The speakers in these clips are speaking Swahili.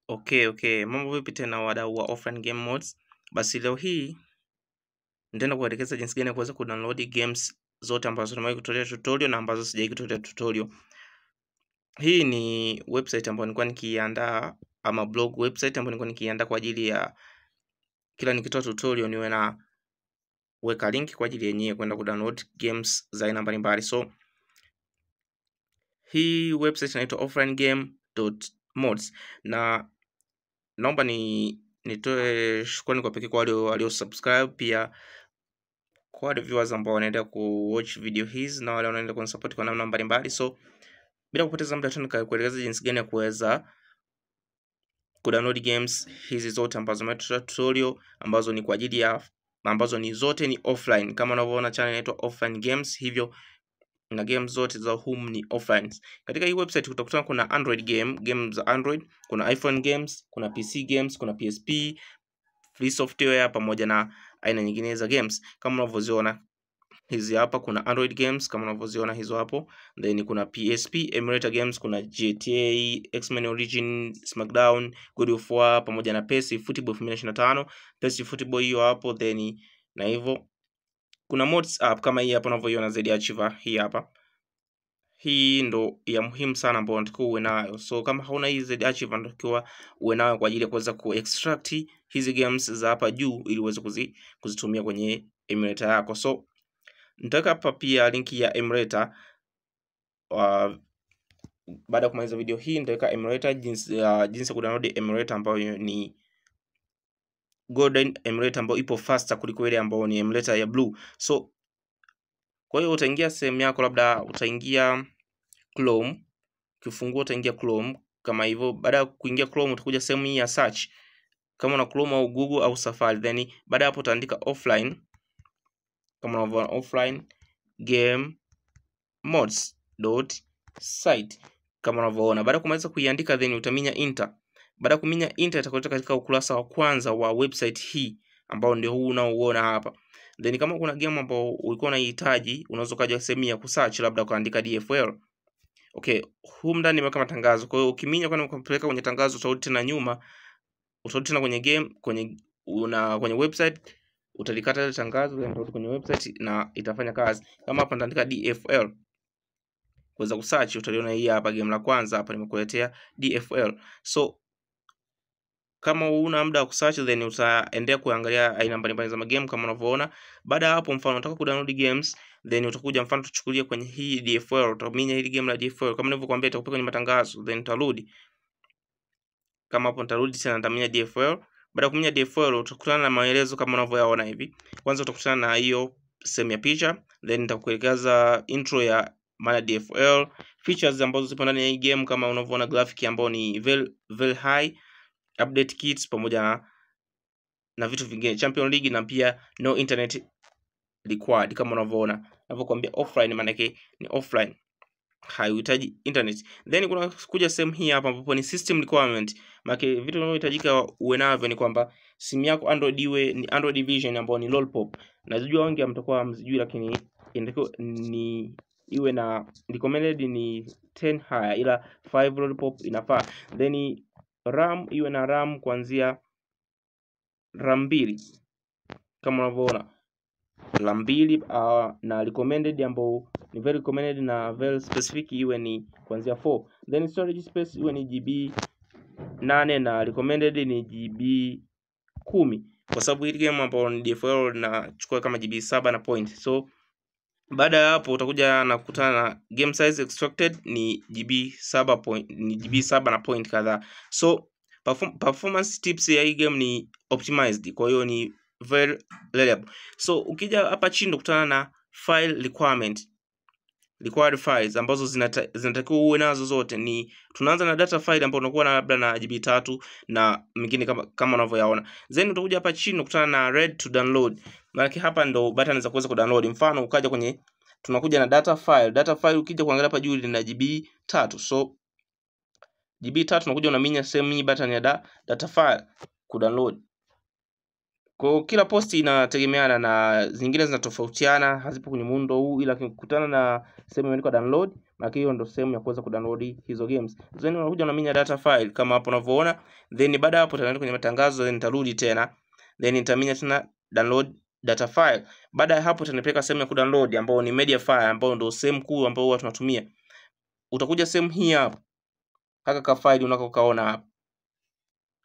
Okay. Mambo vipi tena wadau wa offline game mods? Basi leo hii nitaenda kuelekeza jinsi gani ya kuweza kudownload games zote ambazo nimewahi kutolea tutorial na ambazo sijawahi kutolea tutorial. Hii ni website ambayo nilikuwa nikiandaa, ama blog website ambayo nilikuwa nikiandaa kwa ajili ya kila nikitoa tutorial niwe na weka link kwa ajili yenyewe kwenda kudownload games za aina mbalimbali. So hii website inaitwa offlinegame.mods na naomba nitoe shukrani kwa pekee kwa wale walio subscribe, pia kwa wale viewers ambao wanaendelea kuwatch video hizi na wale wanaendelea kunisupport kwa namna mbalimbali. So bila kupoteza muda tu nikakueleza jinsi gani ya kuweza kudownload games hizi zote ambazo nimetoa tutorial, ambazo ni kwa ajili ya ambazo ni zote ni offline. Kama unavyoona channel inaitwa Offline Games, hivyo na games zote za humu ni offline. Katika hii website utakutana kuna Android game za Android, kuna iPhone games, kuna PC games, kuna PSP, free software pamoja na aina nyingine za games. Kama unavyoziona hizi hapa, kuna Android games kama unavyoziona hizo hapo, then kuna PSP emulator games, kuna GTA, X-Men Origin, Smackdown, God of War pamoja na PES Football 2025, PES Football hiyo hapo, then na hivyo kuna mods app kama hii hapa unavyoiona ZD Archiver hii hapa. Hii ndo ya muhimu sana ambayo unatakiwa uwe nayo. So kama hauna hii ZD Archiver unatakiwa uwe nayo kwa ajili ya kuweza kuextract hizi games za hapa juu ili uweze kuzitumia kwenye emulator yako. So nitaweka hapa pia link ya emulator. Baada ya kumaliza video hii nitaweka emulator, jinsi ya kudownload emulator ambayo ni golden emulator ambayo ipo faster kuliko ile ambayo ni emulator ya blue. So kwa hiyo utaingia sehemu yako, labda utaingia Chrome, ukifungua utaingia Chrome kama hivyo. Baada ya kuingia Chrome utakuja sehemu hii ya search kama una Chrome au Google au Safari, then baada hapo utaandika offline kama unavyoona offline game mods.site kama unavyoona. Baada kumaliza kuiandika then utaminya enter. Baada kuminya enter itakuleta katika ukurasa wa kwanza wa website hii ambao ndio huu unaoona hapa. Then kama kuna game ambao ulikuwa unahitaji unaweza kaja sehemu ya kusearch, labda ukaandika DFL. Okay, humu ndani nimeweka matangazo. Kwa hiyo ukiminya kwani ukapeleka kwenye tangazo, utarudi tena nyuma, utarudi tena kwenye game, kwenye website, utalikata ile tangazo then utarudi kwenye website na itafanya kazi. Kama hapa nitaandika DFL kuweza kusearch, utaliona hii hapa game la kwanza hapa nimekuletea DFL. So kama una muda wa kusearch then utaendelea kuangalia aina mbalimbali za game kama unavyoona. Baada hapo, mfano unataka kudownload games, then utakuja, mfano tuchukulie kwenye hii DFL, utaminya hili game la DFL kama nilivyokuambia, itakupeleka kwenye matangazo, then utarudi kama hapo, nitarudi tena nitaminya DFL. Baada kuminya DFL utakutana na maelezo kama unavyoyaona hivi. Kwanza utakutana na hiyo sehemu ya picha, then nitakuelekeza intro ya maana DFL, features ambazo zipo ndani ya hii game kama unavyoona, graphic ambayo ni very high, update kits pamoja na vitu vingine, Champion League, na pia no internet required kama unavyoona. Ninapokuambia offline maana yake ni offline, haihuitaji internet. Then kuna kuja sehemu hii hapa ambapo ni system requirement. Maana vitu vinavyohitajika uwe navyo ni kwamba simu yako Android iwe ni Android Vision ambayo ni lollipop. Najua wengi mtakuwa msijui, lakini inatakiwa ni iwe na recommended ni 10 higher, ila 5 lollipop inafaa. Then RAM iwe na RAM kuanzia RAM 2 kama unavyoona, RAM 2 na recommended ambayo ni very recommended na very specific iwe ni kuanzia 4. Then storage space iwe ni GB 8 na recommended ni GB 10, kwa sababu hili game ambayo ni DFL nachukua kama GB 7 na point. So baada ya hapo utakuja na kukutana na game size extracted ni GB 7 na point kadhaa. So performance tips ya hii game ni optimized, kwa hiyo ni very reliable. So ukija hapa chini ukutana na file required files ambazo zinatakiwa uwe nazo zote. Ni tunaanza na data file ambayo unakuwa na labda na GB 3 na mingine kama unavyoyaona. Then utakuja hapa chini ukutana na ready to download. Maana hapa ndo button za kuweza kudownload. Mfano ukaja kwenye tunakuja na data file, ukija kuangalia hapa juu lina GB 3. So GB 3 unakuja unaminya sehemu hii button ya data file kudownload. Kwa hiyo kila posti inategemeana na zingine zinatofautiana, hazipo kwenye muundo huu, ila ukikutana na sehemu imeandikwa download, na hiyo ndio sehemu ya kuweza kudownload hizo games. Then unakuja unaminya data file kama hapo unavyoona. Then baada hapo utaenda kwenye matangazo, then nitarudi tena. Then nitaminya tena download data file. Baada ya hapo utanipeleka sehemu ya kudownload ambayo ni media file, ambayo ndio sehemu kuu ambayo huwa tunatumia. Utakuja sehemu hii hapa. Haka ka file unakokaona hapa.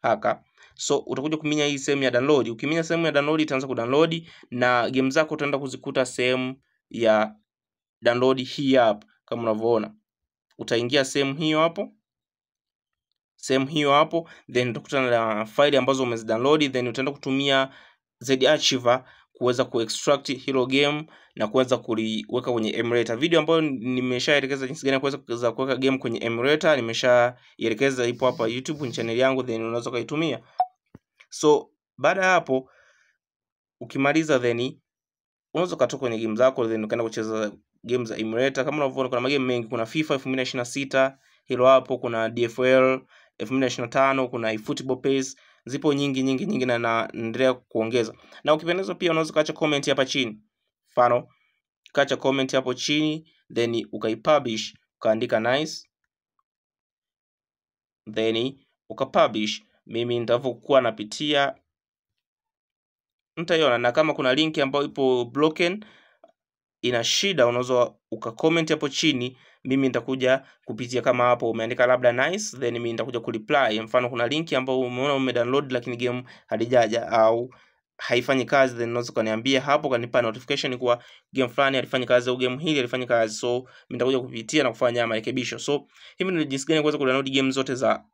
Haka. So utakuja kuminya hii sehemu ya download. Ukiminya sehemu ya download itaanza kudownload na game zako utaenda kuzikuta sehemu ya download hii hapa kama unavyoona. Utaingia sehemu hiyo hapo, then utakutana na file ambazo umezidownload, then utaenda kutumia Z-Archiver kuweza kuextract hilo game na kuweza kuliweka kwenye emulator. Video ambayo nimeshaelekeza jinsi gani kuweza kuweka game kwenye emulator, nimeshaelekeza, ipo hapa YouTube kwenye channel yangu, then unaweza kuitumia. So baada hapo ukimaliza, then unaweza kutoka kwenye game zako, then ukaenda kucheza game za emulator. Kama unavyoona kuna magame mengi, kuna FIFA 2026 hilo hapo, kuna DFL 2025, kuna eFootball PES, zipo nyingi na naendelea kuongeza. Na ukipendezwa pia unaweza kaacha comment hapa chini. Mfano, kaacha comment hapo chini, then ukaipublish, ukaandika nice, then ukapublish. Mimi nitavyokuwa napitia mtaiona, na kama kuna link ambayo ipo broken ina shida, unaweza ukacomment hapo chini, mimi nitakuja kupitia. Kama hapo umeandika labda nice, then mimi nitakuja kureply. Mfano kuna link ambayo umeona umedownload lakini game halijaja au haifanyi kazi, then unaweza kuniambia hapo, kanipa notification kwa game fulani alifanya kazi au game hili alifanya kazi. So mimi nitakuja kupitia na kufanya marekebisho. So hivi ndio jinsi gani kuweza kudownload game zote za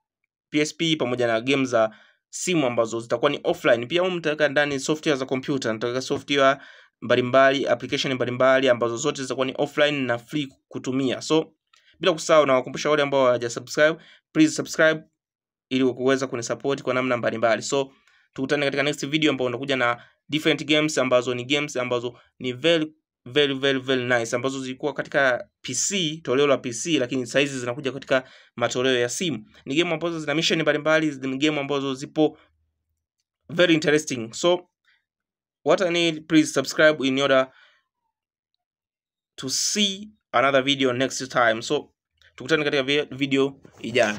PSP pamoja na game za simu ambazo zitakuwa ni offline. Pia mtaweka ndani software za computer, nitaweka software mbalimbali, application mbalimbali ambazo zote zitakuwa ni offline na free kutumia. So bila kusahau, na wakumbusha wale ambao hawajasubscribe, please subscribe ili uweze kunisupport kwa namna mbalimbali. So tukutane katika next video ambayo unakuja na different games ambazo ni very nice, ambazo zilikuwa katika PC, toleo la PC, lakini sasa hizi zinakuja katika matoleo ya simu. Ni game ambazo zina mission mbalimbali, ni game ambazo zipo very interesting. So what I need, please subscribe in order to see another video next time. So tukutane katika video ijayo.